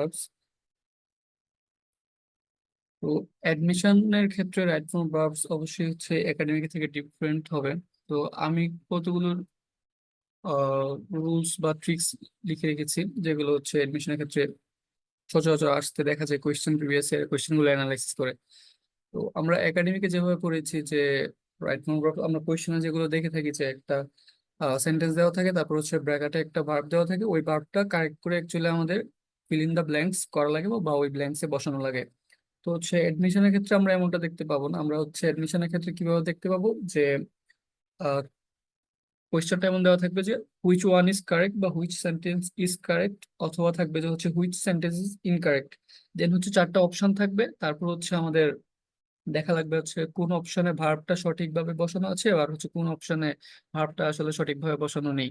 Verbs. তো অ্যাডমিশনের ক্ষেত্রে রাইট ফর্ম ভার্বস অবশ্যই হচ্ছে একাডেমিক থেকে ডিফারেন্ট হবে। তো আমি কতগুলো রুলস বা ট্রিক্স লিখে রেখেছি, যেগুলো হচ্ছে অ্যাডমিশনের ক্ষেত্রে সচরাচর আসতে দেখা যায় কোয়েশ্চেন, প্রিভিয়াস ইয়ার কোয়েশ্চেন গুলো অ্যানালাইসিস করে। তো আমরা একাডেমিকে যেভাবে পড়েছি যে রাইট ফর্ম ভার্ব, আমরা কোয়েশ্চেনে যেগুলো দেখে থাকি যে একটা সেন্টেন্স দেওয়া থাকে, তারপর হচ্ছে ব্র্যাকেটে একটা ভার্ব দেওয়া থাকে, ওই ভার্বটা কারেক্ট করে অ্যাকচুয়ালি আমাদের ফিল ইন দ্য ব্ল্যাঙ্কস করা লাগে বা ওই ব্ল্যাঙ্কসে বসানো লাগে। তো হচ্ছে এডমিশনের ক্ষেত্রে আমরা এমনটা দেখতে পাবো না। আমরা হচ্ছে এডমিশনের ক্ষেত্রে কিভাবে দেখতে পাবো যে কোয়েশ্চেনটা এমন দেওয়া থাকবে যে হুইচ ওয়ান ইজ কারেক্ট বা হুইচ সেন্টেন্স ইজ কারেক্ট, অথবা থাকবে যে হচ্ছে হুইচ সেন্টেন্স ইজ ইনকারেক্ট। দেন হচ্ছে চারটা অপশন থাকবে, তারপর হচ্ছে আমাদের দেখা লাগবে হচ্ছে কোন অপশনে ভার্বটা সঠিকভাবে বসানো আছে আর হচ্ছে কোন অপশনে ভার্বটা আসলে সঠিকভাবে বসানো নেই।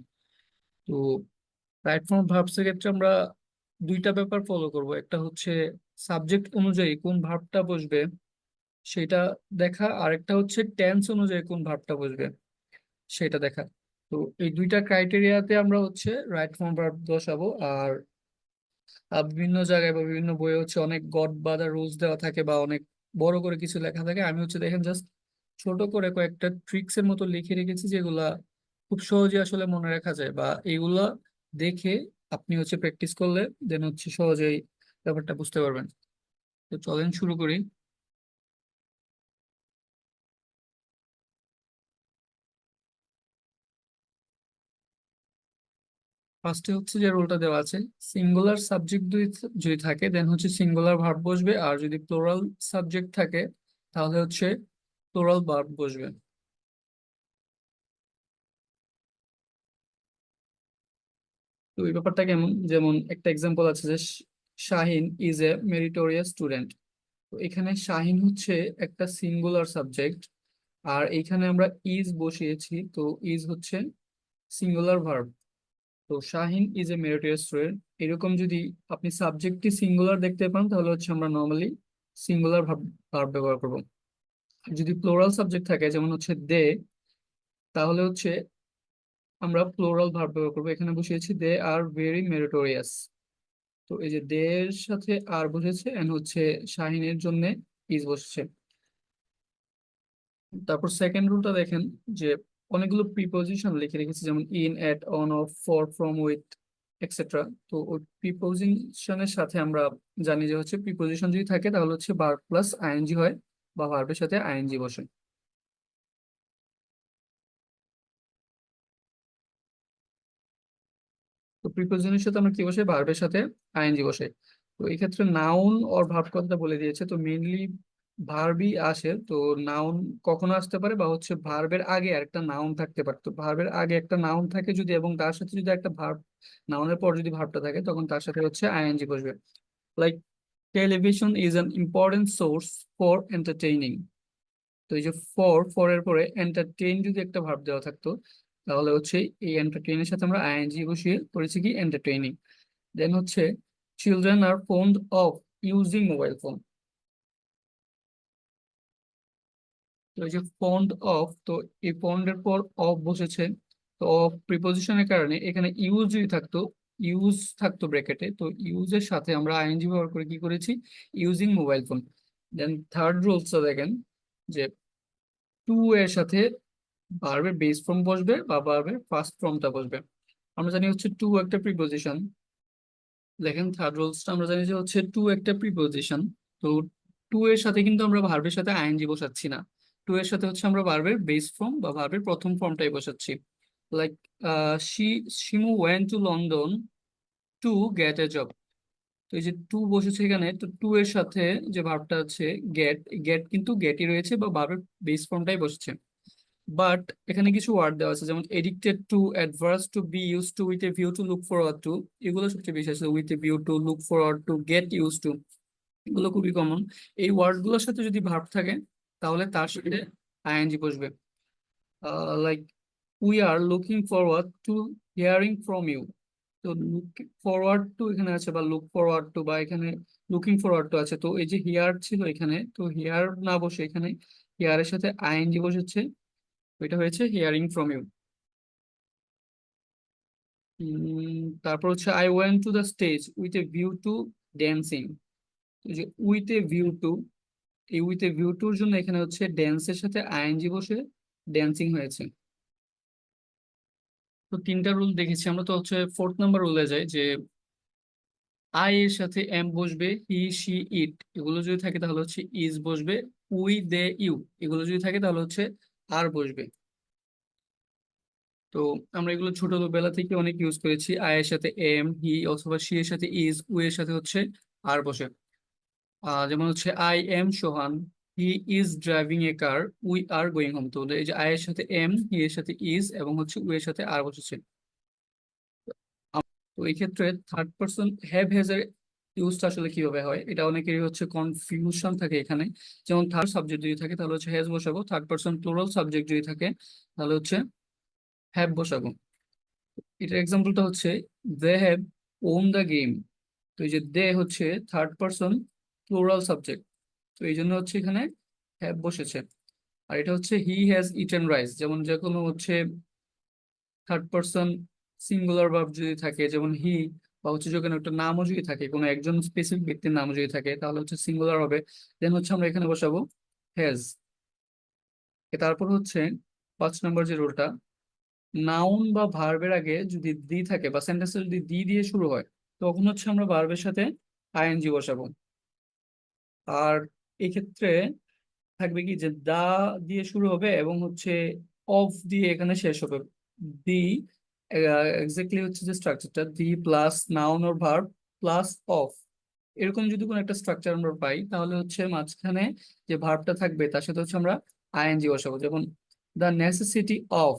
তো রাইট ফর্ম ভার্বস এর ক্ষেত্রে আমরা দুইটা ব্যাপার ফলো করব। একটা হচ্ছে সাবজেক্ট অনুযায়ী কোন ভার্বটা বসবে সেটা দেখা, আর একটা হচ্ছে টেন্স অনুযায়ী কোন ভার্বটা বসবে সেটা দেখা। তো এই দুইটা ক্রাইটেরিয়াতে আমরা হচ্ছে রাইট ফর্ম ভার্ব বসাবো। আর বিভিন্ন জায়গায় বা বিভিন্ন বইয়ে হচ্ছে অনেক গড বাঁধা রুলস দেওয়া থাকে বা অনেক বড় করে কিছু লেখা থাকে। আমি হচ্ছে দেখেন জাস্ট ছোট করে কয়েকটা ট্রিক্স এর মতো লিখে রেখেছি, যেগুলা খুব সহজে আসলে মনে রাখা যায়, বা এইগুলা দেখে আপনি হচ্ছে প্র্যাকটিস করলে দেন হচ্ছে সহজেই ব্যাপারটা বুঝতে পারবেন। তো চলেন শুরু করি। ফার্স্টে হচ্ছে যে রুলটা দেওয়া আছে, সিঙ্গুলার সাবজেক্ট যদি থাকে দেন হচ্ছে সিঙ্গুলার ভার্ব বসবে, আর যদি প্লোরাল সাবজেক্ট থাকে তাহলে হচ্ছে প্লোরাল ভার্ব বসবে। তো এই ব্যাপারটা কেমন, যেমন একটা এক্সাম্পল আছে যে Shahin is a meritorious student. তো এখানে শাহিন হচ্ছে একটা সিঙ্গুলার সাবজেক্ট, আর এইখানে আমরা ইজ বসিয়েছি, তো ইজ হচ্ছে সিঙ্গুলার ভার্ব। তো Shahin is a meritorious student, এরকম যদি আপনি সাবজেক্টটি সিঙ্গুলার দেখতে পান তাহলে হচ্ছে আমরা নর্মালি সিঙ্গুলার ভার্ব ভার্ব ব্যবহার করবো। আর যদি প্লোরাল সাবজেক্ট থাকে যেমন হচ্ছে দে, তাহলে হচ্ছে আমরা প্লোরাল ভার্ব ব্যবহার করবো। এখানে বসিয়েছি দে আর ভেরি মেরিটোরিয়াস। তো এই যে দে এর সাথে আর বসেছে এন্ড হচ্ছে শাহিনের জন্য ইজ বসছে। তারপর সেকেন্ড রুলটা দেখেন যে অনেকগুলো প্রিপোজিশন লিখে রেখেছি, যেমন in, at, on, of, for, from, with, etcetera. তো ওই প্রিপোজিশনের সাথে আমরা জানি যে হচ্ছে প্রিপোজিশন যদি থাকে তাহলে হচ্ছে ভার্ব প্লাস আইএনজি হয় বা ভার্বের সাথে আইএনজি বসে। তো প্রিপোজিশনের সাথে আমরা কি বসে, ভার্বের সাথে আইএনজি বসে। তো এই ক্ষেত্রে নাউন ওর ভার্ব কথাটা বলে দিয়েছে, তো মেইনলি ভার্বই আসে। তো নাউন কখনো আসতে পারে বা হচ্ছে ভার্বের আগে আরেকটা নাউন থাকতে পারে। তো ভার্বের আগে একটা নাউন থাকে যদি, এবং তার সাথে যদি একটা ভার্ব, নাউনের পর যদি ভার্বটা থাকে তখন তার সাথে হচ্ছে আইএনজি বসবে। Like television is an important source for entertaining. তো এই যে ফর এর পরে এন্টারটেইন যদি একটা ভার্ব দেওয়া থাকতো তাহলে হচ্ছে এই এন্টারটেইনের সাথে আমরা আইএনজি বসিয়ে করেছি কি এন্টারটেইনিং। দেন হচ্ছে children are fond of using mobile phone. তো এই যে ফন্ড অফ, তো এই ফন্ড এর পর অফ বসেছে। তো অফ প্রিপোজিশনের কারণে এখানে ইউজ যদি থাকতো, ইউজ থাকতো ব্র্যাকেটে, তো ইউজের সাথে আমরা আইএনজি ব্যবহার করে কি করেছি, ইউজিং মোবাইল ফোন। দেন থার্ড রুলসটা দেখেন যে টু এর সাথে ভার্বের বেস ফর্ম বসবে বা ভার্বের ফার্স্ট ফর্মটা বসবে। আমরা জানি হচ্ছে টু একটা প্রিপোজিশন। দেখেন থার্ড রুলসটা আমরা জানি যে হচ্ছে টু একটা প্রিপোজিশন। তো টু এর সাথে কিন্তু আমরা ভার্বের সাথে আইএনজি বসাচ্ছি না। টু এর সাথে হচ্ছে আমরা ভার্বের বেস ফর্ম বা ভার্বের প্রথম ফর্মটাই বসাচ্ছি। Like she Shimu went to London to get A job. তো এই যে টু বসেছে এখানে, তো টু এর সাথে যে ভার্বটা আছে গেট, গেট কিন্তু গেটই রয়েছে বা ভার্বের বেস ফর্মটাই বসছে। বাট এখানে কিছু ওয়ার্ড দেওয়া আছে, যেমন addicted to, adverse to, be use to, with a view to, look forward to. এগুলো সবচেয়ে বেশি আছে, with a view to, look forward to, get use to, এগুলো খুবই কমন। এই ওয়ার্ড গুলোর সাথে যদি ভার্ব থাকে তাহলে তার সাথে আইএনজি বসবে। Like we are looking forward to hearing from you. তো লুক ফরওয়ার্ড টু এখানে আছে, বা লুক ফরওয়ার্ড টু, বা এখানে লুকিং ফরওয়ার্ড টু আছে। তো এই যে হিয়ার ছিল এখানে, তো হিয়ার না বসে এখানে হিয়ারের সাথে আইএনজি বসেছে, এটা হয়েছে হিয়ারিং ফ্রম ইউ। তারপর হচ্ছে I went to the stage with a view to dancing. যে উইথ এ ভিউ টু, এই উইথ এ ভিউ টুর জন্য এখানে হচ্ছে ড্যান্সের সাথে আইএনজি বসে ড্যান্সিং হয়েছে। তো তিনটা রুল দেখেছি আমরা, তো হচ্ছে ফোর্থ নাম্বার রুলে যাই, যে আই এর সাথে এম বসবে, হি সি ইট এগুলো যদি থাকে তাহলে হচ্ছে ইজ বসবে, উই দে ইউ এগুলো যদি থাকে তাহলে হচ্ছে আর বসবে। তো আমরা এগুলো ছোটবেলা থেকে অনেক ইউজ করেছি, আই এর সাথে এম, হি অথবা সি এর সাথে ইজ, উই এর সাথে হচ্ছে আর বসে। যেমন হচ্ছে I am Sohan, he is driving A car, we are going home. তো এই যে আই এর সাথে এম, হি এর সাথে ইজ এবং হচ্ছে উই এর সাথে আর বসেছে। তো এই ক্ষেত্রে থার্ড পার্সন হ্যাভ হ্যাজ এর ইউজটা আসলে কিভাবে হয়, এটা অনেকেরই হচ্ছে কনফিউশন থাকে এখানে। যেমন থার্ড সাবজেক্ট যদি থাকে তাহলে হচ্ছে হ্যাজ বসাবো, থার্ড পার্সন প্লুরাল সাবজেক্ট যদি থাকে তাহলে হচ্ছে হ্যাভ বসাবো। এটার এক্সাম্পলটা হচ্ছে they have won the game. তো এই যে দে হচ্ছে থার্ড পার্সন প্লুরাল সাবজেক্ট, তো এই জন্য হচ্ছে এখানে হ্যাভ বসেছে। আর এটা হচ্ছে হি হ্যাজ ইটেন রাইস, যেমন যে কোনো হচ্ছে থার্ড পার্সন সিঙ্গুলার ভার্ব যদি থাকে, যেমন হি, বা হচ্ছে যখন একটা নামও যদি থাকে, কোনো একজন স্পেসিফিক ব্যক্তির নাম যদি থাকে তাহলে হচ্ছে সিঙ্গুলার হবে, দেন হচ্ছে আমরা এখানে বসাবো হ্যাজ। তারপর হচ্ছে 5 নম্বর যে রুলটা, নাউন বা ভার্বের আগে যদি দি থাকে বা সেন্টেন্সে যদি দি দিয়ে শুরু হয়, তখন হচ্ছে আমরা ভার্বের সাথে আইএনজি বসাবো। আর এই ক্ষেত্রে থাকবে কি যে দা দিয়ে শুরু হবে এবং হচ্ছে অফ দিয়ে এখানে শেষ হবে। দি এক্স্যাক্টলি হচ্ছে যে স্ট্রাকচারটা the plus noun or verb plus of, এরকম যদি কোনো একটা স্ট্রাকচার আমরা পাই তাহলে হচ্ছে মাঝখানে যে ভার্বটা থাকবে তার সাথে হচ্ছে আমরা আইএনজি বসাবো। যেমন the necessity of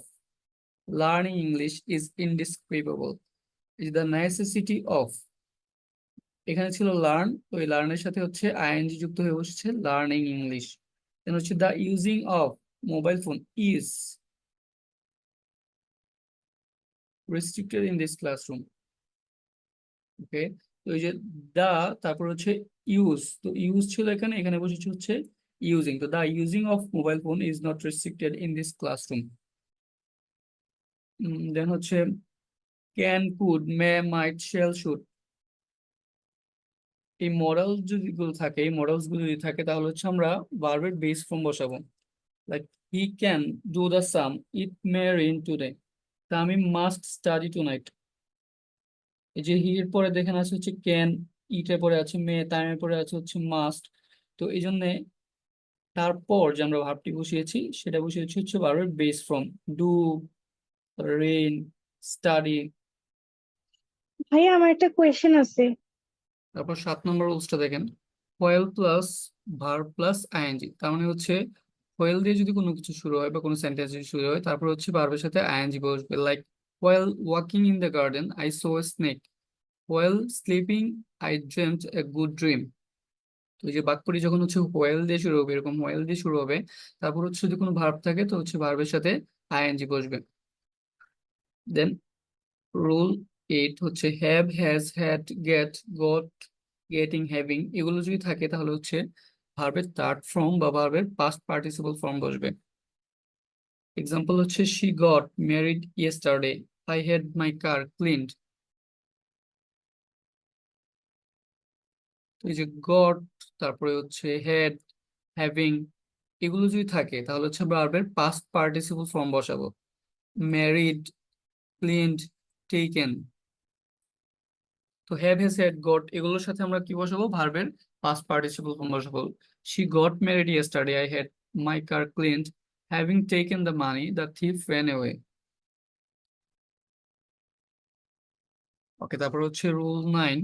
learning English is indescribable. এই দ্য নেসেসিটি অফ, এখানে ছিল লার্ন, তো এই লার্নের সাথে হচ্ছে আইএনজি যুক্ত হয়ে বসেছে লার্নিং ইংলিশ। দেন হচ্ছে the using of mobile phone is restricted in this classroom. Okay, তো এই যে দা, তারপর হচ্ছে ইউজ, তো ইউজ ছিল এখানে, এখানে বসেছে হচ্ছে ইউজিং। তো the using of mobile phone is not restricted in this classroom. Then হচ্ছে can, could, may, might, shall, should, এই মডেল যদি গুলো থাকে, এই মডেলস গুলো যদি থাকে তাহলে হচ্ছে আমরা ভার্বের বেস ফর্ম বসাবো। Like he can do the some, it may rain today, Tamim must study tonight. এই যে হি এর পরে দেখেন আছে হচ্ছে ক্যান, ইট এর পরে আছে মে, তামিমের পরে আছে হচ্ছে মাস্ট। তো এই জন্য তারপর যে আমরা ভার্বটি বসিয়েছি সেটা বসিয়েছি হচ্ছে ভার্বের base form, do, rain, study. ভাইয়া আমার একটা কোয়েশ্চেন আছে। তারপর 7 নম্বর রুলসটা দেখেন, while plus verb plus ING. তার মানে হচ্ছে হোয়েল দিয়ে যদি কোনো কিছু শুরু হয় বা কোনো সেন্টেন্স যদি শুরু হয় তারপর হচ্ছে ভার্বের সাথে আইএনজি বসবে। Like while walking in the garden I saw a snake, while sleeping I dreamed a good dream. তো এই যে বাক্যটি যখন হচ্ছে হোয়েল দিয়ে শুরু হবে, এরকম হোয়েল দিয়ে শুরু হবে, তারপর হচ্ছে যদি কোনো ভার্ব থাকে তো হচ্ছে ভার্বের সাথে আইএনজি বসবে। দেন রুল 8 হচ্ছে have, has, had, get, got, getting, having এগুলো যদি থাকে তাহলে হচ্ছে ভার্বের থার্ড ফর্ম বা ভার্বের পাস্ট পার্টিসিপল ফর্ম বসবে। এক্সাম্পল হচ্ছে she got married yesterday, I had my car cleaned. তো এই যে গট, তারপরে হচ্ছে হ্যাড, হ্যাভিং এগুলো যদি থাকে তাহলে হচ্ছে ভার্বের পাস্ট পার্টিসিপল ফর্ম বসাবো। Married, cleaned, taken. তো হ্যাভ, হ্যাজ, হ্যাড, গট এগুলোর সাথে আমরা কি বসাবো, ভার্বের পাস্ট পার্টিসিপল ফর্ম বসাবো। She got married yesterday, I had my car cleaned, having taken the money the thief ran away। ওকে, তারপর হচ্ছে রুল 9,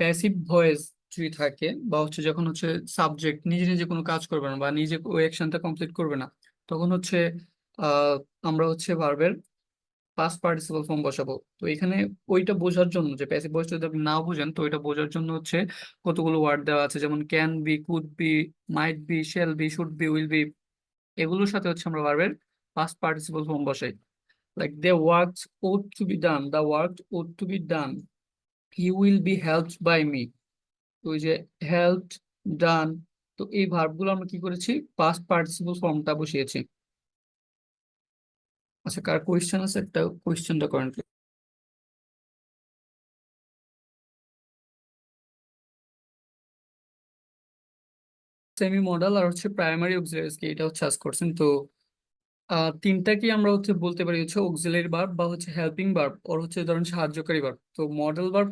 প্যাসিভ ভয়েস যদি থাকে বা হচ্ছে যখন হচ্ছে সাবজেক্ট নিজে নিজে কোনো কাজ করবে না বা নিজে ওই অ্যাকশনটা কমপ্লিট করবে না, তখন হচ্ছে আহ আমরা হচ্ছে ভার্বের পাস্ট পার্টিসিপল ফর্ম বসাবো। তো এখানে ওইটা বোঝার জন্য, যে প্যাসিভ ভয়েসটা যদি আপনি না বুঝেন তো ওইটা বোঝার জন্য হচ্ছে কতগুলো ওয়ার্ড দেওয়া আছে, যেমন can be, could be, might be, shall be, should be, will be এগুলোর সাথে হচ্ছে আমরা ভার্বের পাস্ট পার্টিসিপল ফর্ম বসাই। Like the work ought to be done, the work ought to be done, he will be helped by me. তো ওই যে helped, ডান, তো এই ভার্বগুলো আমরা কি করেছি, পাস্ট পার্টিসিপল ফর্মটা বসিয়েছি। আচ্ছা, কার কোয়েশ্চেন আছে একটা কোয়েশ্চেনটা করেন। সেমি মডাল আর হচ্ছে প্রাইমারি অক্সিলারিজ কি, এটা হচ্ছে আস্ক করছেন। তো তিনটাকে আমরা হচ্ছে বলতে পারি হচ্ছে অক্সিলারি ভার্ব বা হচ্ছে হেল্পিং ভার্ব, ওর হচ্ছে ধরেন সাহায্যকারী ভার্ব। তো মডেল ভার্ব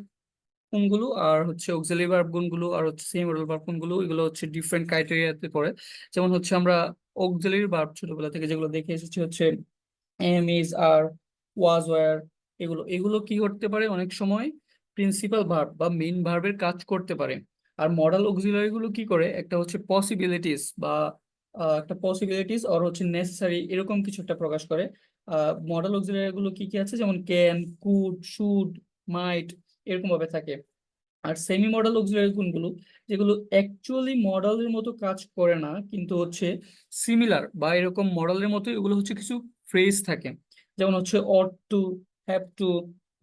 কোনগুলো আর হচ্ছে অক্সিলারি ভার্ব কোনগুলো আর হচ্ছে সেমি মডেল ভার্ব কোনগুলো, এগুলো হচ্ছে ডিফারেন্ট ক্রাইটেরিয়াতে পড়ে। যেমন হচ্ছে আমরা অক্সিলারি ভার্ব ছোটবেলা থেকে যেগুলো দেখে এসেছি হচ্ছে am, is, are, was, were, এগুলো এগুলো কি করতে পারে অনেক সময় প্রিন্সিপাল ভার্ব বা মেইন ভার্বের কাজ করতে পারে। আর মডাল অক্সিলারি গুলো কি করে, একটা হচ্ছে পসিবিলিটিস বা একটা পসিবিলিটিস আর হচ্ছে নেসেসারি এরকম কিছু একটা প্রকাশ করে। মডাল অক্সিলারি গুলো কি কি আছে, যেমন ক্যান, কুড, শুড, মাইট, এরকম ভাবে থাকে। আর সেমি মডেল অক্সিলারি কোনগুলো, যেগুলো অ্যাকচুয়ালি মডেলের মতো কাজ করে না কিন্তু হচ্ছে সিমিলার বা এরকম মডেলের মতো, এগুলো হচ্ছে কিছু ফ্রেজ থাকে, যেমন হচ্ছে অট টু, হ্যাভ টু,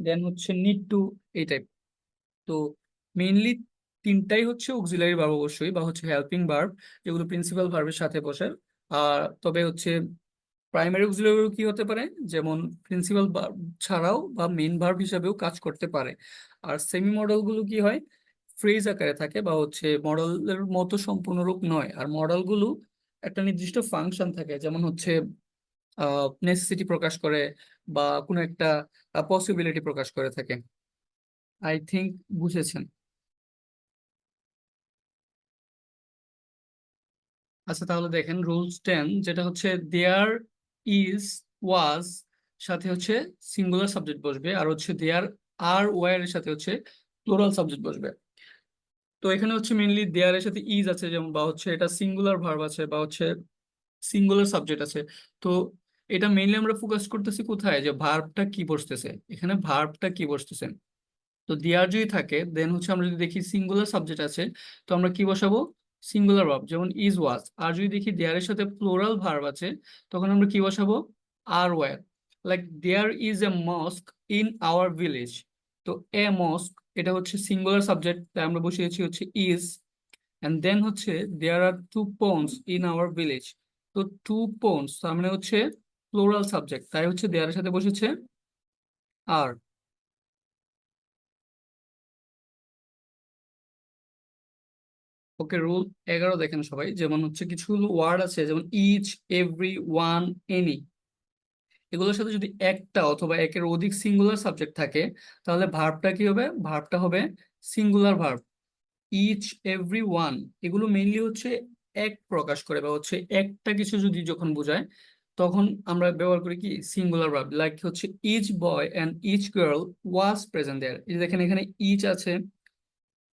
দেন হচ্ছে নিড টু, এই টাইপ। তো মেইনলি তিনটাই হচ্ছে অক্সিলারি ভার্ব অবশ্যই বা হচ্ছে হেল্পিং ভার্ব, যেগুলো প্রিন্সিপাল ভার্বের সাথে বসে। আর তবে হচ্ছে প্রাইমারি অক্সিলারি কি হতে পারে, যেমন প্রিন্সিপাল ভার্ব ছাড়াও বা মেইন ভার্ব হিসাবেও কাজ করতে পারে। আর সেমি মডেল গুলো কি হয়, ফ্রেজ আকারে থাকে বা হচ্ছে মডেলের মতো সম্পূর্ণরূপ নয়। আর মডেল গুলো একটা নির্দিষ্ট ফাংশন থাকে, যেমন হচ্ছে নেসেসিটি প্রকাশ করে বা কোনো একটা পসিবিলিটি প্রকাশ করে থাকে। আই থিংক বুঝেছেন। আচ্ছা তাহলে দেখেন রুলস 10, যেটা হচ্ছে দেয়ার, ইজ, ওয়াজ সাথে হচ্ছে সিঙ্গুলার সাবজেক্ট বসবে, আর হচ্ছে দেয়ার আর ওয়ার এর সাথে হচ্ছে প্লুরাল সাবজেক্ট বসবে। তো এখানে হচ্ছে মেইনলি দেয়ার এর সাথে ইজ আছে, যেমন বা হচ্ছে এটা সিঙ্গুলার ভার্ব আছে বা হচ্ছে সিঙ্গুলার সাবজেক্ট আছে। তো এটা মেইনলি আমরা ফোকাস করতেছি কোথায়, যে ভার্বটা কি বসতেছে, এখানে ভার্বটা কি বসতেছে। তো দেয়ার যদি থাকে দেন হচ্ছে আমরা যদি দেখি সিঙ্গুলার সাবজেক্ট আছে, তো আমরা কি বসাবো, সিঙ্গুলার ভার্ব, যেমন ইজ, ওয়াজ। আর যদি দেখি দেয়ার এর সাথে প্লুরাল ভার্ব আছে, তখন আমরা কি বসাবো, are were. Like there is a mosque in our village. তো এ মস্ক, এটা হচ্ছে সিঙ্গুলার সাবজেক্ট, তাই আমরা বসিয়েছি হচ্ছে ইজ। এন্ড দেন হচ্ছে there are two ponds in our village. তো টু পন্ডস তার মানে হচ্ছে প্লুরাল সাবজেক্ট, তাই হচ্ছে দেয়ার এর সাথে বসেছে আর। ওকে, রুল 11 দেখেন সবাই, যেমন হচ্ছে কিছু ওয়ার্ড আছে যেমন ইচ, এভরি, ওয়ান, এনি, এগুলোর সাথে যদি একটা অথবা একের অধিক সিঙ্গুলার সাবজেক্ট থাকে, তাহলে ভার্বটা কি হবে, ভার্বটা হবে singular verb. Each, every, one, এগুলো মেইনলি হচ্ছে এক প্রকাশ করে বা হচ্ছে একটা কিছু যদি যখন বোঝায়, তখন আমরা ব্যবহার করি কি সিঙ্গুলার ভার্ব। লাইক হচ্ছে each boy and each girl was present there, এই যে দেখেন এখানে ইচ আছে,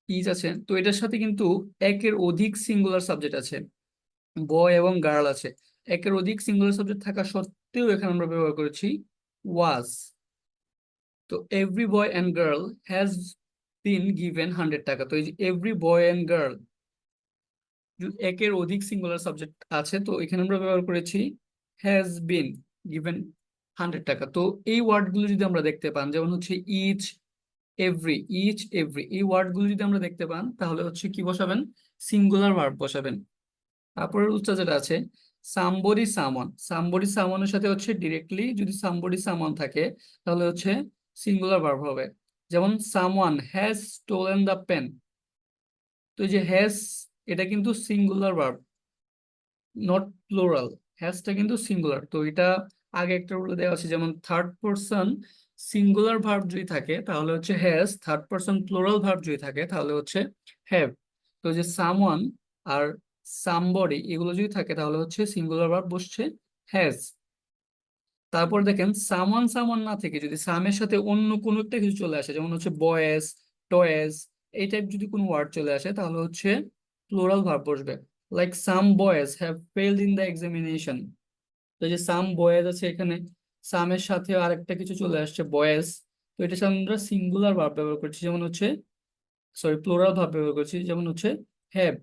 ইচ আছে, তো এটার সাথে কিন্তু একের অধিক সিঙ্গুলার সাবজেক্ট আছে, বয় এবং গার্ল আছে। একের অধিক সিঙ্গুলার সাবজেক্ট থাকা সত্ত্বেও এখানে আমরা ব্যবহার করেছি ওয়াজ। তো every boy and girl has been given 100 টাকা। তো এই যে এভরি বয় অ্যান্ড গার্ল, একের অধিক সিঙ্গুলার সাবজেক্ট আছে, তো এখানে আমরা ব্যবহার করেছি হ্যাজ বিন গিভেন 100 টাকা। তো এই ওয়ার্ডগুলো যদি আমরা দেখতে পান, যেমন হচ্ছে ইচ, এভরি, ইচ, এভরি, এই ওয়ার্ডগুলো যদি আমরা দেখতে পান, তাহলে হচ্ছে কি বসাবেন, সিঙ্গুলার ভার্ব বসাবেন। তারপরে রুলসটা যেটা আছে, সামবডি সামন, সামবডি সামনের সাথে হচ্ছে ডিরেক্টলি যদি সামবডি সামন থাকে, তাহলে হচ্ছে সিঙ্গুলার ভার্ব হবে। যেমন someone has stolen the pen. তো এই যে হ্যাজ, এটা কিন্তু সিঙ্গুলার ভার্ব, নট প্লুরাল। হ্যাজটা কিন্তু সিঙ্গুলার। তো এটা আগে একটা রুলে দেওয়া আছে, যেমন থার্ড পারসন সিঙ্গুলার ভার্ব যদি থাকে তাহলে হচ্ছে has, third person plural verb যদি থাকে তাহলে হচ্ছে হ্যাভ। তো যে সামওয়ান আর সামবডি এগুলো যদি থাকে তাহলে হচ্ছে সিঙ্গুলার ভার্ব বসছে হ্যাজ। তারপর দেখেন সামওয়ান সামওয়ান না থেকে যদি সামের সাথে অন্য কোনো একটা কিছু চলে আসে, যেমন হচ্ছে বয়েজ, টয়েজ, এই টাইপ যদি কোনো ওয়ার্ড চলে আসে, তাহলে হচ্ছে প্লুরাল ভার্ব বসবে। Like some boys have failed in the examination. তো এই যে সাম বয়েজ আছে এখানে, সামের সাথে আরেকটা কিছু চলে আসছে বয়েজ, তো এটার সাথে আমরা সিঙ্গুলার ভার্ব ব্যবহার করছি, যেমন হচ্ছে সরি প্লুরাল ভার্ব ব্যবহার করছি, যেমন হচ্ছে হ্যাভ।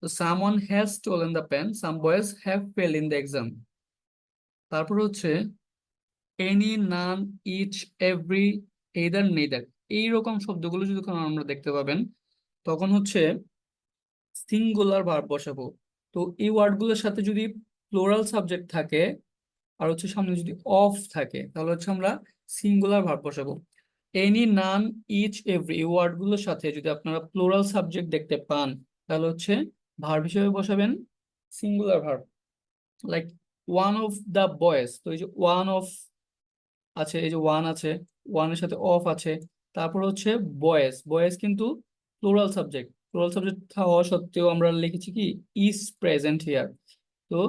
তো someone has stolen the pen, some boys have fail in the exam. তারপর হচ্ছে any, none, each, every, either, neither, এইরকম শব্দগুলো যদি কোনো আমরা দেখতে পাবেন, তখন হচ্ছে সিঙ্গুলার ভার্ব বসাবো। তো এই ওয়ার্ডগুলোর সাথে যদি প্লুরাল সাবজেক্ট থাকে আর হচ্ছে সামনে যদি অফ থাকে, তাহলে হচ্ছে আমরা সিঙ্গুলার ভার্ব বসাবো। এনি, নান, ইচ, এভরি এই ওয়ার্ড গুলোর সাথে যদি আপনারা প্লুরাল সাবজেক্ট দেখতে পান তাহলে হচ্ছে ভার্ব হিসেবে বসাবেন singular verb. Like one of the boys, তো এই যে ওয়ান অফ আছে, এই যে ওয়ান আছে, ওয়ানের সাথে অফ আছে, তারপর হচ্ছে বয়েজ, বয়েজ কিন্তু প্লুরাল সাবজেক্ট, প্লুরাল সাবজেক্ট হওয়া সত্ত্বেও আমরা লিখেছি কি ইজ প্রেজেন্ট হিয়ার। তো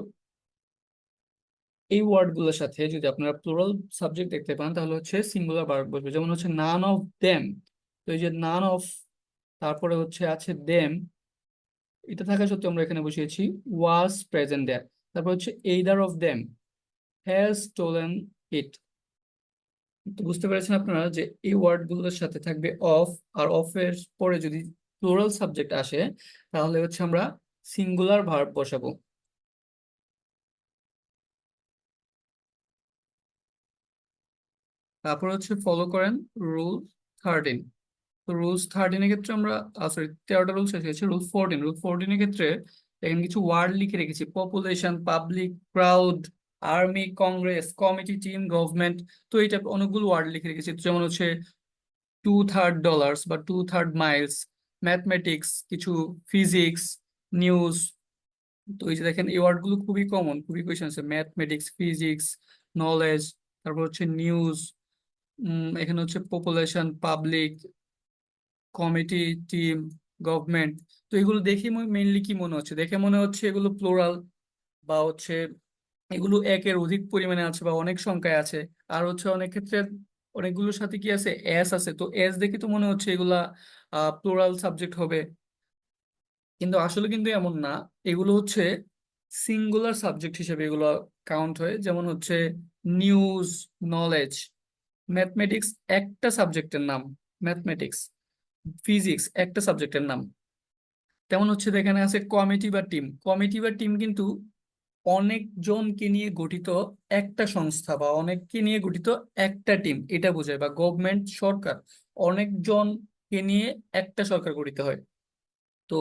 এই ওয়ার্ড গুলোর সাথে যদি আপনারা প্লুরাল সাবজেক্ট দেখতে পান তাহলে হচ্ছে সিঙ্গুলার ভার্ব বসবে, যেমন হচ্ছে নান অফ দেম, তো এই যে নান অফ, তারপরে হচ্ছে আছে দেম, এটা থাকা সত্ত্বেও আমরা এখানে বসিয়েছি ওয়াজ প্রেজেন্ট দেয়ার। তারপর হচ্ছে either of them has stolen it. তো বুঝতে পেরেছেন আপনারা যে এই ওয়ার্ড গুলোর সাথে থাকবে অফ, আর অফ এর পরে যদি প্লুরাল সাবজেক্ট আসে তাহলে হচ্ছে আমরা সিঙ্গুলার ভার্ব বসাবো। তারপর হচ্ছে ফলো করেন রুল 13। তো রুলস 13 এর ক্ষেত্রে আমরা সরি 13টা রুলস এসেছে, রুল 14 এর ক্ষেত্রে এখানে কিছু ওয়ার্ড লিখে রেখেছি, population, public, crowd, army, Congress, committee, team, government. তো এই টাইপ অনেকগুলো ওয়ার্ড লিখে রেখেছি, যেমন হচ্ছে 2/3 ডলার্স বা 2/3 মাইলস, ম্যাথমেটিক্স, কিছু ফিজিক্স, নিউজ। তো এই যে দেখেন এই ওয়ার্ড গুলো খুবই কমন, খুবই কোয়েশ্চেন আছে, ম্যাথমেটিক্স, ফিজিক্স, নলেজ, তারপর হচ্ছে নিউজ, এখানে হচ্ছে population, public, committee, team, government. তো এগুলো দেখে মেইনলি কি মনে হচ্ছে, দেখে মনে হচ্ছে এগুলো প্লোরাল, বা হচ্ছে এগুলো একের অধিক পরিমাণে আছে বা অনেক সংখ্যায় আছে। আর হচ্ছে অনেক ক্ষেত্রে অনেকগুলোর সাথে কি আছে, এস আছে, তো এস দেখে তো মনে হচ্ছে এগুলা প্লোরাল সাবজেক্ট হবে, কিন্তু আসলে কিন্তু এমন না। এগুলো হচ্ছে সিঙ্গুলার সাবজেক্ট হিসেবে এগুলো কাউন্ট হয়, যেমন হচ্ছে নিউজ, নলেজ, ম্যাথমেটিক্স একটা সাবজেক্টের নাম, ম্যাথমেটিক্স, ফিজিক্স একটা সাবজেক্টের নাম। তেমন হচ্ছে এখানে আছে কমিটি বা টিম, কমিটি বা টিম কিন্তু অনেকজনকে নিয়ে গঠিত একটা সংস্থা বা অনেককে নিয়ে গঠিত একটা টিম, এটা বোঝায়। বা গভর্নমেন্ট, সরকার, অনেকজনকে নিয়ে একটা সরকার গঠিত হয়। তো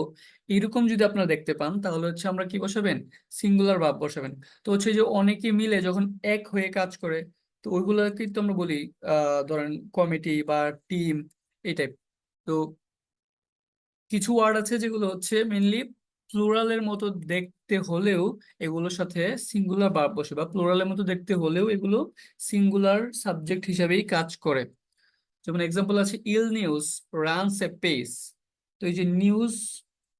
এরকম যদি আপনারা দেখতে পান তাহলে হচ্ছে আমরা কি বসাবেন, সিঙ্গুলার ভার্ব বসাবেন। তো হচ্ছে যে অনেকে মিলে যখন এক হয়ে কাজ করে, তো ওইগুলোকে তো আমরা বলি ধরেন কমিটি বা টিম, এই টাইপ। তো কিছু ওয়ার্ড আছে যেগুলো হচ্ছে মেনলি প্লুরালের মতো দেখতে হলেও এগুলোর সাথে সিঙ্গুলার ভার্ব বসে, বা প্লুরালের মতো দেখতে হলেও এগুলো সিঙ্গুলার সাবজেক্ট হিসেবেই কাজ করে। যেমন এক্সাম্পল আছে ill news runs apace. তো এই যে নিউজ,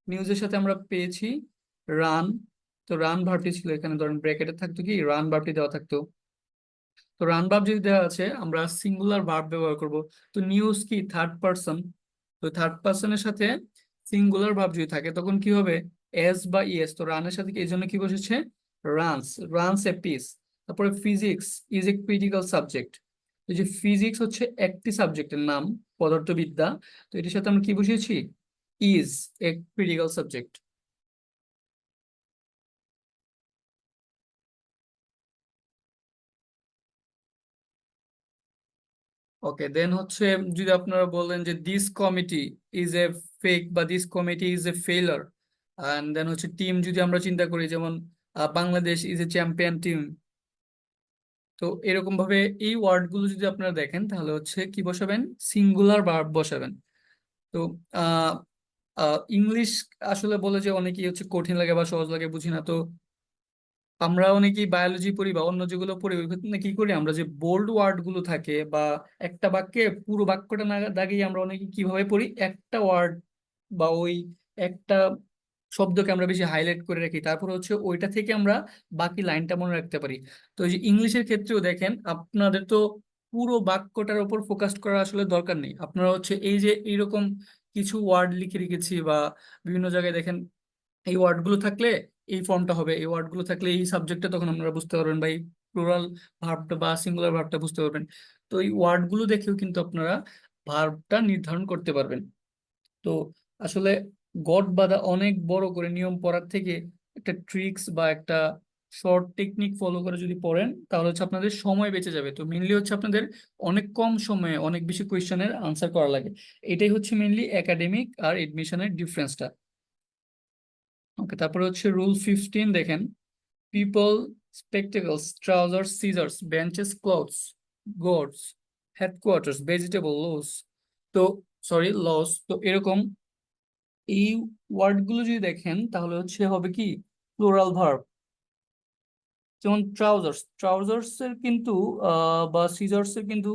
নিউজের সাথে আমরা পেয়েছি রান, তো রান ভার্বটি ছিল এখানে, ধরেন ব্র্যাকেটে থাকতো কি রান ভার্বটি দেওয়া থাকতো। তো রান ভার্ব যদি দেওয়া আছে আমরা সিঙ্গুলার ভার্ব ব্যবহার করব। তো নিউজ কি থার্ড পার্সন, তো থার্ড পার্সনের সাথে সিঙ্গুলার ভার্ব যদি থাকে তখন কি হবে, এস বা ইএস। তো রানের সাথে কি এই জন্য কি বসেছে, রানস, রানস এ পিস। তারপরে physics is a critical subject, এই যে ফিজিক্স হচ্ছে একটি সাবজেক্টের নাম, পদার্থবিদ্যা, তো এটির সাথে আমরা কি বসিয়েছি, ইজ এ ক্রিটিক্যাল সাবজেক্ট। ওকে, দেন হচ্ছে যদি আপনারা বলেন যে this committee is a fake বা দিস কমিটি ইজ এ ফেলার, অ্যান্ড দেন হচ্ছে টিম যদি আমরা চিন্তা করি, যেমন Bangladesh is a champion team. তো এরকম ভাবে এই ওয়ার্ড গুলো যদি আপনারা দেখেন তাহলে হচ্ছে কি বসাবেন, সিঙ্গুলার ভার্ব বসাবেন। তো আহ ইংলিশ আসলে বলে যে অনেকেই হচ্ছে কঠিন লাগে বা সহজ লাগে, বুঝি না। তো আমরা অনেকেই বায়োলজি পড়ি বা অন্য যেগুলো পড়ি ওই ক্ষেত্রে কি করি, আমরা যে বোল্ড ওয়ার্ড গুলো থাকে বা একটা বাক্যে পুরো বাক্যটা না দাগিয়ে আমরা অনেকে কিভাবে পড়ি, একটা ওয়ার্ড বা ওই একটা শব্দকে আমরা বেশি হাইলাইট করে রাখি, তারপর হচ্ছে ওইটা থেকে আমরা বাকি লাইনটা মনে রাখতে পারি। তো এই যে ইংলিশের ক্ষেত্রেও দেখেন আপনাদের তো পুরো বাক্যটার উপর ফোকাস করা আসলে দরকার নেই, আপনারা হচ্ছে এই যে এইরকম কিছু ওয়ার্ড লিখে রেখেছি বা বিভিন্ন জায়গায় দেখেন এই ওয়ার্ড গুলো থাকলে এই ফর্মটা হবে, এই ওয়ার্ড গুলো থাকলে এই সাবজেক্টটা, তখন আপনারা বুঝতে পারবেন, বা এই প্লুরাল ভার্বটা বা সিঙ্গুলার ভার্বটা বুঝতে পারবেন। তো এই ওয়ার্ড গুলো দেখেও কিন্তু আপনারা ভার্বটা নির্ধারণ করতে পারবেন। তো আসলে গড বাঁধা অনেক বড় করে নিয়ম পড়ার থেকে একটা ট্রিক্স বা একটা শর্ট টেকনিক ফলো করে যদি পড়েন তাহলে হচ্ছে আপনাদের সময় বেঁচে যাবে। তো মেনলি হচ্ছে আপনাদের অনেক কম সময়ে অনেক বেশি কোয়েশ্চেনের আনসার করা লাগে, এটাই হচ্ছে মেনলি একাডেমিক আর এডমিশনের ডিফারেন্সটা। ওকে, তারপরে হচ্ছে রুল 15 দেখেন, people, spectacles, trousers, scissors, benches, clothes, goods, headquarters, vegetable, loss, তো সরি লস, তো এরকম এই ওয়ার্ড গুলো যদি দেখেন তাহলে হচ্ছে হবে কি প্লুরাল ভার্ব। যেমন ট্রাউজার্স, ট্রাউজার্স এর কিন্তু বা সিজার্স এর কিন্তু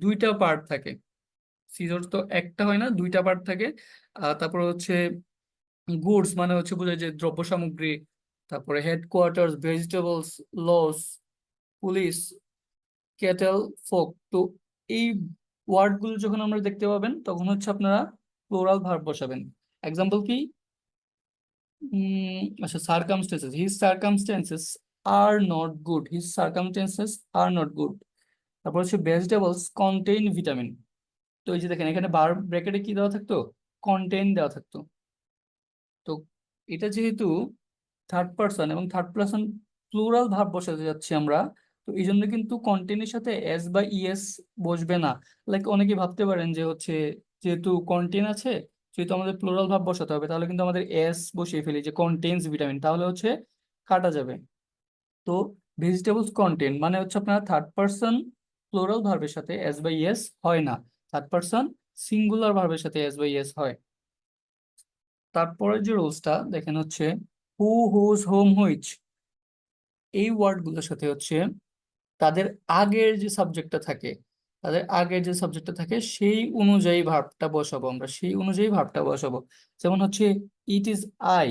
দুইটা পার্ট থাকে। সিজার তো একটা হয় না, দুইটা পার্ট থাকে। তারপর হচ্ছে গুডস মানে হচ্ছে বোঝায় যে দ্রব্য সামগ্রী, তারপরে headquarters, vegetables, loss, police, cattle, folk. তো এই ওয়ার্ড গুলো যখন আমরা দেখতে পাবেন তখন হচ্ছে আপনারা প্লুরাল ভার্ব বসাবেন। এক্সাম্পল কি? আচ্ছা, circumstances, his circumstances are not good, his circumstances are not good. তারপর হচ্ছে ভেজিটেবলস কন্টেইন ভিটামিন। তো এই যে দেখেন এখানে বার ব্র্যাকেটে কি দেওয়া থাকতো, কন্টেইন দেওয়া থাকতো। তো এটা যেহেতু থার্ড পার্সন এবং থার্ড পার্সন প্লুরাল ভার্ব বসাতে যাচ্ছি আমরা, তো এই জন্য কিন্তু কন্টেন্টের সাথে এস বা ইএস বসবে না। লাইক অনেকে ভাবতে পারেন যে হচ্ছে যেহেতু কন্টেন আছে, যেহেতু আমাদের প্লুরাল ভার্ব বসাতে হবে, তাহলে কিন্তু আমাদের এস বসিয়ে ফেলি যে কন্টেন্স ভিটামিন, তাহলে হচ্ছে কাটা যাবে। তো ভেজিটেবলস কন্টেন্ট মানে হচ্ছে আপনার থার্ড পার্সন প্লুরাল ভার্বের সাথে এস বা ইএস হয় না, থার্ড পার্সন সিঙ্গুলার ভার্বের সাথে এস বা ইএস হয়। তারপরে যে রুলসটা দেখেন হচ্ছে হু, হুজ, হোম, হুইচ, এই ওয়ার্ড গুলোর সাথে হচ্ছে তাদের আগের যে সাবজেক্টটা থাকে, তাদের আগের যে সাবজেক্টটা থাকে সেই অনুযায়ী ভার্বটা বসাবো, আমরা সেই অনুযায়ী ভার্বটা বসাবো। যেমন হচ্ছে it is I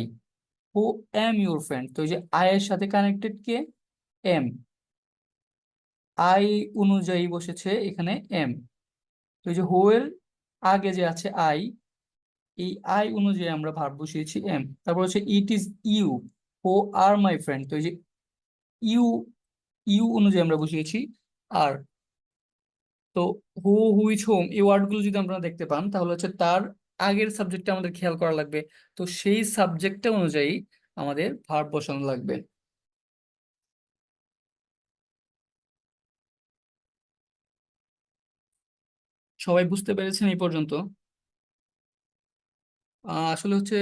who am your friend, তো এই যে আই এর সাথে কানেক্টেড কে, এম, আই অনুযায়ী বসেছে এখানে এম। তো এই যে হু এর আগে যে আছে আই, এই আই অনুযায়ী আমরা ভার্ব বসিয়েছি এম। তারপর হচ্ছে it is you who are my friend, তো এই যে ইউ, ইউ অনুযায়ী আমরা বসিয়েছি আর। তো হু, হুইচ, হোম, এই ওয়ার্ডগুলো যদি আপনারা দেখতে পান তাহলে হচ্ছে তার আগের সাবজেক্টটা আমাদের খেয়াল করা লাগবে। তো সেই সাবজেক্টটা অনুযায়ী আমাদের ভার্ব বসানো লাগবে। সবাই বুঝতে পেরেছেন এই পর্যন্ত? আসলে হচ্ছে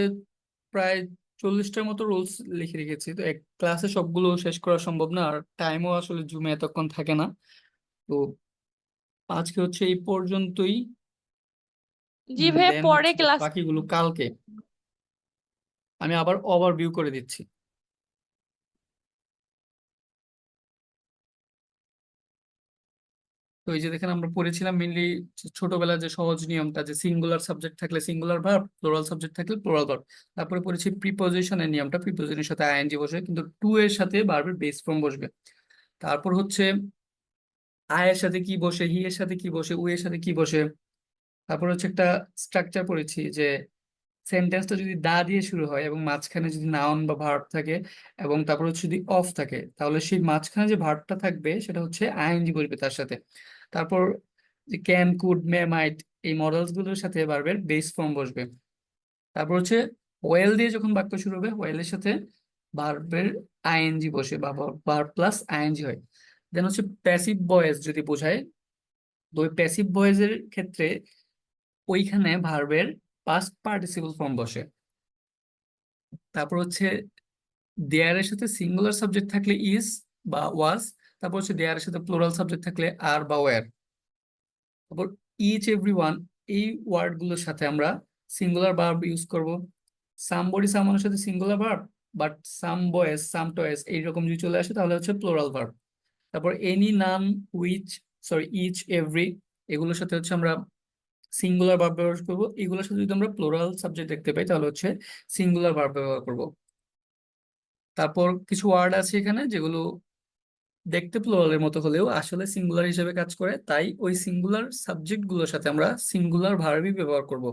প্রায় 40টার মতো রুলস লিখে রেখেছি, তো এক ক্লাসে সবগুলো শেষ করা সম্ভব না, আর টাইমও আসলে জুমে এতক্ষণ থাকে না। তো আজকে হচ্ছে এই পর্যন্তই। জি ভাই, দেন পরে হচ্ছে ক্লাস। বাকিগুলো কালকে আমি আবার ওভারভিউ করে দিচ্ছি। তো এই যে দেখেন আমরা পড়েছিলাম মেনলি ছোটবেলায় যে সহজ নিয়মটা, যে সিঙ্গুলার সাবজেক্ট থাকলে সিঙ্গুলার ভার্ব, প্লুরাল সাবজেক্ট থাকলে প্লুরাল ভার্ব। তারপরে পড়েছি প্রিপজিশনের নিয়মটা, প্রিপজিশনের সাথে আইএনজি বসে কিন্তু টু এর সাথে ভার্বের বেস ফর্ম বসবে। তারপর হচ্ছে আই এর সাথে কি বসে, হি এর সাথে কি বসে, উ এর সাথে কি বসে। তারপর হচ্ছে একটা স্ট্রাকচার পড়েছি যে সেন্টেন্সটা যদি দা দিয়ে শুরু হয় এবং মাঝখানে যদি নাউন বা ভার্ব থাকে এবং তারপর হচ্ছে যদি অফ থাকে, তাহলে সেই মাঝখানে যে ভার্বটা থাকবে সেটা হচ্ছে আইএনজি বসবে তার সাথে। তারপর যে ক্যান, কুড, মে, মাইট, এই মডেলস গুলোর সাথে ভার্বের বেস ফর্ম বসবে। তারপর হচ্ছে ওয়েল দিয়ে যখন বাক্য শুরু হবে, ওয়েলের সাথে ভার্বের আইএনজি বসে বা ভার্ব প্লাস আইএনজি হয়। দেন হচ্ছে প্যাসিভ ভয়েস যদি বোঝায়, তো ওই প্যাসিভ ভয়েসের ক্ষেত্রে ওইখানে ভার্বের পাস্ট পার্টিসিপল ফর্ম বসে। তারপর হচ্ছে দেয়ারের সাথে সিঙ্গুলার সাবজেক্ট থাকলে ইজ বা ওয়াজ। তারপর হচ্ছে দেয়ারের সাথে প্লুরাল সাবজেক্ট থাকলে আর বা ওয়্যার। তারপর ইচ, এভরিওয়ান, এই ওয়ার্ড গুলোর সাথে আমরা সিঙ্গুলার ভার্ব ইউজ করব। সামবডি, সামানের সাথে singular verb, but some boys, some toys এইরকম যদি চলে আসে তাহলে হচ্ছে প্লুরাল ভার্ব। তারপর any, none, which, sorry each, every, এগুলোর সাথে হচ্ছে আমরা সিঙ্গুলার ভার্ব ব্যবহার করবো। এগুলোর সাথে যদি আমরা প্লুরাল সাবজেক্ট দেখতে পাই তাহলে হচ্ছে সিঙ্গুলার ভার্ব ব্যবহার করব। তারপর কিছু ওয়ার্ড আছে এখানে যেগুলো দেখতে প্লুরালের মতো হলেও আসলে সিঙ্গুলার হিসেবে কাজ করে, তাই ওই সিঙ্গুলার সাবজেক্ট গুলোর সাথে আমরা সিঙ্গুলার ভার্বই ব্যবহার করব।